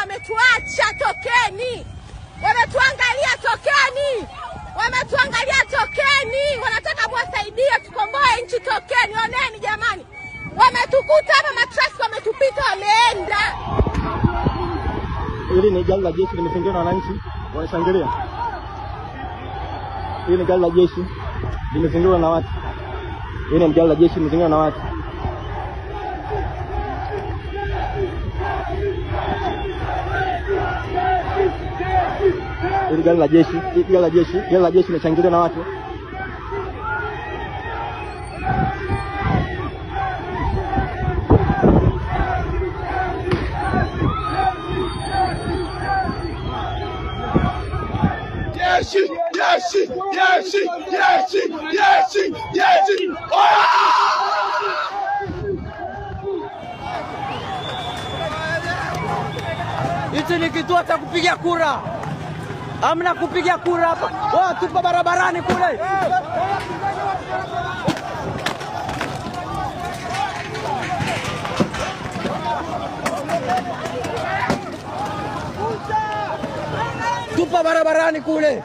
wametuacha, tokeni. Wametuangalia, tokeni. Wametuangalia, tokeni. Wanataka muwasaidie tukomboe nchi, tokeni. Oneni jamani. Wametukuta hapa matrasi, wametupita, wameenda. Hili ni gari la jeshi limezingirwa na wananchi wanashangilia. Hili ni gari la jeshi limezingirwa na watu. Hili ni gari la jeshi limezingirwa na watu. Hili gari la jeshi, gari la jeshi limeshangiliwa na watu. Yeshi, yeshi, yeshi, yeshi, yeshi, yeshi. Hichi ni kituo cha kupiga kura. Hamna kupiga kura hapa. Tupa barabarani kule. Tupa barabarani kule.